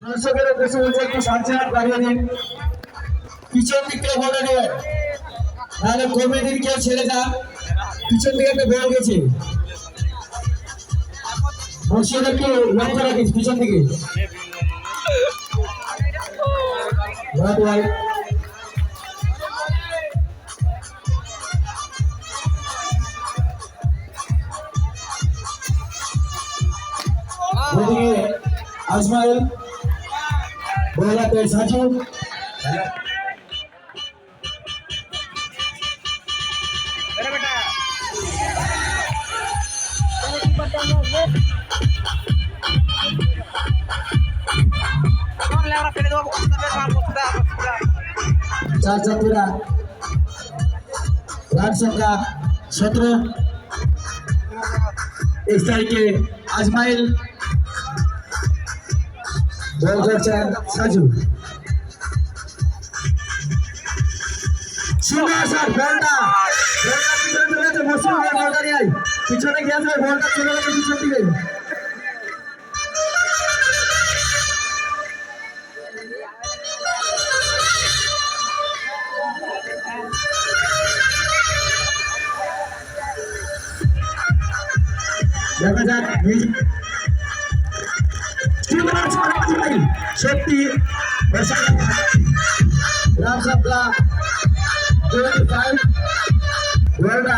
দর্শকেরা বসে বলছে একটু সামনে বাড়িয়ে দিন, পিছন দিক থেকে বলে নিয়ে নাহলে কমিটির কেউ ছেড়ে যা। পিছন দিকে একটা বেড়ে গেছে, বসিয়ে একটু লক্ষ্য রাখিস পিছন দিকে। আজমাইল বলাতে সাজু चार चतुरा रात संख्या 17 इस तारीखे आजमाइल साजू पिछने गया बॉलटा चले गए पिछन दिके দেখা যাক সত্যি রাম সাপলা 25 ওয়ার্ল্ড